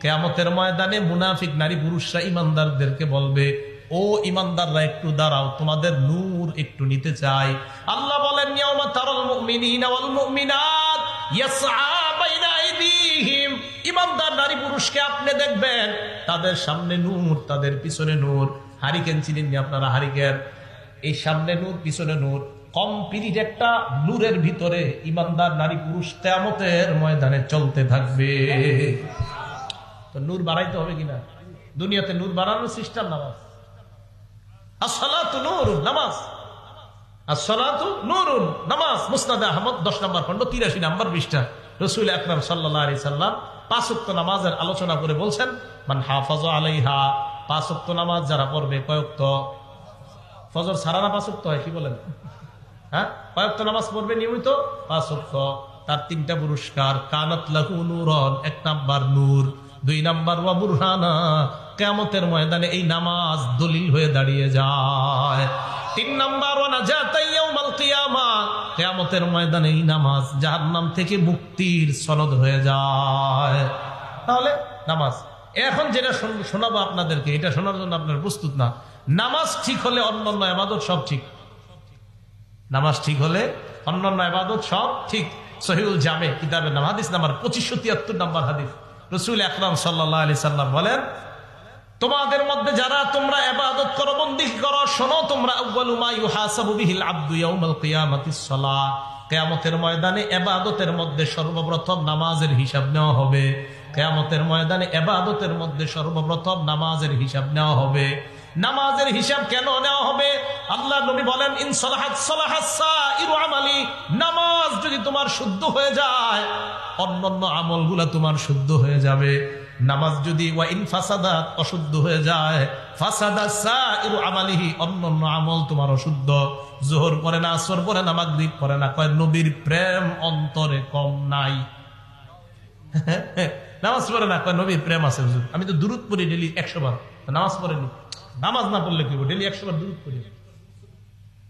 কিয়ামতের ময়দানে মুনাফিক নারী পুরুষরা ইমানদারদেরকে বলবে, ও ইমানদাররা একটু দাঁড়াও, তোমাদের নূর একটু নিতে চাই। আল্লাহ বলেন, ইয়াউমা তারাল মুমিনিনা ওয়াল মুমিনাত ইয়াসআ বাইনা আইদিহিম, ইমানদার নারী পুরুষকে আপনি দেখবেন, তাদের সামনে নূর, তাদের পিছনে নূর। হারিকেন চিনেন নি আপনারা? হারিকেন, এই সামনে নূর, পিছনে নূর। কমপ্লিট একটা নূরের ভিতরে ইমানদার নারী পুরুষ কিয়ামতের ময়দানে চলতে থাকবে। তো নূর বাড়াইতে হবে কিনা? দুনিয়াতে নূর বাড়ানোর সিস্টেম নামাজ। আসসালাতু নূরুন, নামাজ। আসসালাতু নূরুন, নামাজ। মুসনাদে আহমদ 10 নম্বর খন্ড 83 নম্বর পৃষ্ঠা রাসূল আকরাম সাল্লাল্লাহু আলাইহি সাল্লাম 5 ওয়াক্ত নামাজের আলোচনা করে বলছেন, মান হাফাযা আলাইহা, 5 ওয়াক্ত নামাজ যারা পড়বে। কয় ওয়াক্ত? ফজর ছাড়া না 5 ওয়াক্ত হয়? কি বলেন? হ্যাঁ, কয় ওয়াক্ত নামাজ পড়বে নিয়মিত? 5 ওয়াক্ত। তার 3টা পুরস্কার। কানাত লাহু নূরন, 1 নাম্বার নূর। 2 নাম্বার ওয়া বুরহানা, কিয়ামতের ময়দানে এই নামাজ দলিল হয়ে দাঁড়িয়ে যায়। 3 নাম্বার ওয়া নাজাতা ইয়াউমাল কিয়ামা, কিয়ামতের ময়দানে এই নামাজ জাহান্নাম থেকে মুক্তির সনদ হয়ে যায়। তাহলে নামাজ, এখন যেটা শোনাবো আপনাদেরকে, এটা শোনার জন্য আপনারা প্রস্তুত না। নামাজ ঠিক হলে অন্যান্য ইবাদত সব ঠিক। নামাজ ঠিক হলে অন্যান্য ইবাদত সব ঠিক। সহিহুল জামে কিতাবের নাম, হাদিস নাম্বার 2573 নম্বর হাদিস। রাসূল আকরাম সাল্লাল্লাহু আলাইহি সাল্লাম বলেন, তোমাদের মধ্যে যারা তোমরা ইবাদত করো, বন্দেগী করো, শোনো তোমরা, আউয়ালু মা ইউহাসাবু বিহিল আবদু ইয়াউমাল কিয়ামাতিস সালাহ, কিয়ামতের ময়দানে ইবাদতের মধ্যে সর্বপ্রথম নামাজের হিসাব নেওয়া হবে। কিয়ামতের ময়দানে ইবাদতের মধ্যে সর্বপ্রথম নামাজের হিসাব নেওয়া হবে। নামাজের হিসাব কেন নেওয়া হবে? আল্লাহ নবী বলেন, ইন সালাহাত সালাহাস সাইরু আমালি, নামাজ যদি তোমার শুদ্ধ হয়ে যায়, অন্যান্য আমলগুলা তোমার শুদ্ধ হয়ে যাবে। নামাজ যদি ওয়া ইন ফাসাদাত, অশুদ্ধ হয়ে যায়, ফাসাদাস সাইরু আমালিহি, অন্যান্য আমল তোমার অশুদ্ধ। যোহর পড়ে না, আসর পড়ে না, মাগরিব পড়ে না, কয় নবীর প্রেম অন্তরে কম নাই। নামাজ পড়ে না, কয় নবীর প্রেম আছে হুজুর। আমি তো দুরূদ পড়ি ডেইলি 100 বার, নামাজ পড়েনি। নামাজ না পড়লে কি হবে? ডেইলি 100 বার দুরূদ পড়ি।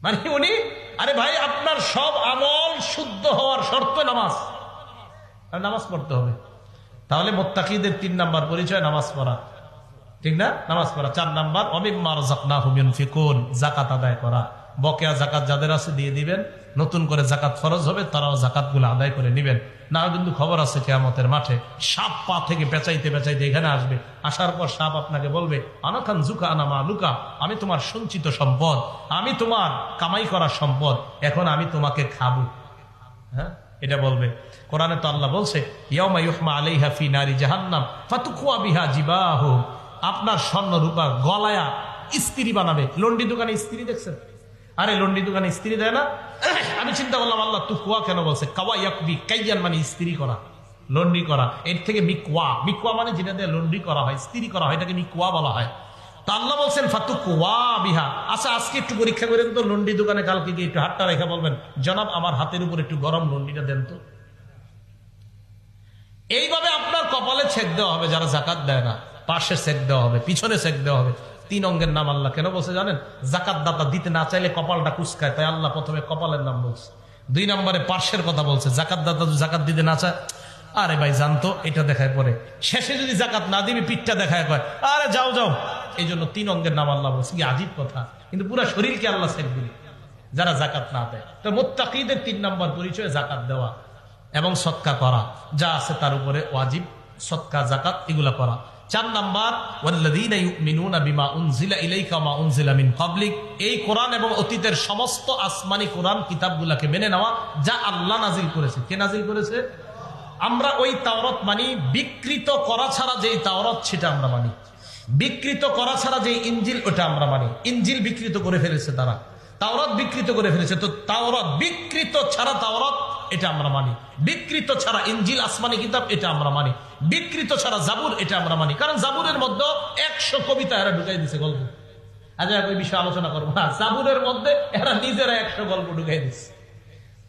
মানে উনি, আরে ভাই, আপনার সব আমল শুদ্ধ হওয়ার শর্ত নামাজ, আর নামাজ পড়তে হবে। তাহলে মুত্তাকিদের 3 নাম্বার পরিচয় নামাজ পড়া, ঠিক না? নামাজ পড়া। 4 নাম্বার ওয়ামিম্মা রাযাকনাহুম ইউনফিকুন, যাকাত আদায় করা। বকেয়া যাকাত যাদের আছে দিয়ে দিবেন, নতুন করে যাকাত ফরজ হবে, তারাও যাকাতগুলো আদায় করে নেবেন। না কিন্তু খবর আছে কিয়ামতের মাঠে সাপ পা থেকে পেঁচাইতে পেঁচাইতে এখানে আসবে। আসার পর সাপ আপনাকে বলবে, আনাখান জুকা আনামা লুকা, আমি তোমার সঞ্চিত সম্পদ, আমি তোমার কামাই করা সম্পদ, এখন আমি তোমাকে খাবো। হ্যাঁ, এটা বলবে। কোরআনে তো আল্লাহ বলছে, ইয়াউমা ইউহমা আলাইহা ফি নারি জাহান্নাম ফাতুকুয়া বিহা জিবাহুম, আপনার স্বর্ণ রূপা গলায়া ইস্ত্রি বানাবে। লন্ডি দোকানে ইস্ত্রি দেখছেন? আরে লন্ডি দোকানে ইস্ত্রি দেয় না? আমি চিন্তা করলাম, আল্লাহ তুকুয়া কেন বলছে? কাওয়া ইয়াকবি, কাইয়ান মানে ইস্ত্রি করা, লন্ডি করা। এর থেকে মিকওয়া, মিকওয়া মানে যেটা দিয়ে লন্ডি করা হয়, ইস্ত্রি করা হয়, এটাকে মিকওয়া বলা হয়। তো আল্লাহ বলছেন ফাতুকুয়া বিহা। আচ্ছা, আজকে একটু পরীক্ষা করে তো লন্ডি দোকানে কালকে গিয়ে একটু হাতটা রেখে বলবেন, জনাব আমার হাতের উপর একটু গরম লন্ডিটা দেন তো। এইভাবে আপনার কপালে ছেক দেওয়া হবে যারা যাকাত দেয় না, পাশে ছেক দেওয়া হবে, পিছনে ছেক দেওয়া হবে। 3 অঙ্গের নাম আল্লাহ কেন বলছে জানেন? যাকাত দাতা দিতে না চাইলে কপালটা কুচকায়, তাই আল্লাহ প্রথমে কপালের নাম বলছে। 2 নম্বরে পার্শ্বের কথা বলছে। যাকাত দাতা যাকাত দিতে না চায়, আরে ভাই জানতো, এটা দেখায় পরে। শেষে যদি যাকাত না দিবি, পিঠটা দেখায় কয়, আরে যাও যাও। এই জন্য 3 অঙ্গের নাম আল্লাহ বলছে। কি আজীব কথা! কিন্তু পুরো শরীরকে আল্লাহ ছেক দিবে যারা যাকাত না দেয়। তো মুত্তাকিদের 3 নম্বর পরিচয় যাকাত দেওয়া এবং সদকা করা, যা আছে তার উপরে ওয়াজিব, সদকা যাকাত এগুলা করা। 4 নাম্বার ওয়াল্লাযীনা ইউমিনুনা বিমা উনজিলা ইলাইকা ওয়া মা উনজিলা মিন ক্বাবলিক, এই কোরআন এবং অতীতের সমস্ত আসমানি কোরআন কিতাবগুলোকে মেনে নেওয়া যা আল্লাহ নাজিল করেছে। কে নাজিল করেছে? আমরা ওই তাওরাত মানি। বিকৃত করা ছাড়া যেই তাওরাত সেটা আমরা মানি। বিকৃত করা ছাড়া যেই ইনজিল ওটা আমরা মানি। ইনজিল বিকৃত করে ফেলেছে তারা, তাওরাত বিকৃত করে ফেলেছে। তো তাওরাত বিকৃত ছাড়া তাওরাত এটা আমরা মানি। বিকৃত ছাড়া ইনজিল আসমানি কিতাব এটা আমরা মানি। বিকৃত ছাড়া জাবুর এটা আমরা মানি। কারণ জাবুরের মধ্যে 100 কবিতা এরা ঢুকাই দিছে, গল্প। আজ ওই বিষয়ে আলোচনা করবো না। জাবুরের মধ্যে এরা নিজেরা 100 গল্প ঢুকাই দিচ্ছে।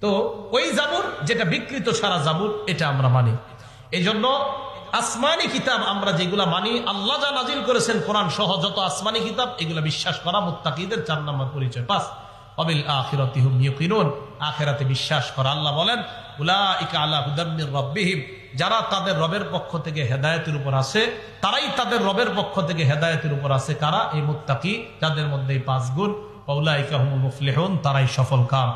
তো ওই জাবুর যেটা বিকৃত ছাড়া জাবুর এটা আমরা মানি। এই জন্য আসমানি কিতাব আমরা যেগুলা মানি, আল্লাহ যা নাজিল করেছেন কোরআন সহ যত আসমানি কিতাব, এগুলা বিশ্বাস করা মুত্তাকিদের 4 নম্বর পরিচয়। 5 ওয়াবিল আখিরাতি হুম ইউকিনুন, আখিরাতে বিশ্বাস করা। আল্লাহ বলেন, উলাইকা আলা হুদাম মির রাব্বিহিম, যারা তাদের রবের পক্ষ থেকে হেদায়েতের উপর আছে, তারাই তাদের রবের পক্ষ থেকে হেদায়েতের উপর আছে। কারা? এই মুত্তাকি, যাদের মধ্যে এই 5 গুণ। ফাউলাইকা হুমুল মুফলিহুন, তারাই সফলকাম।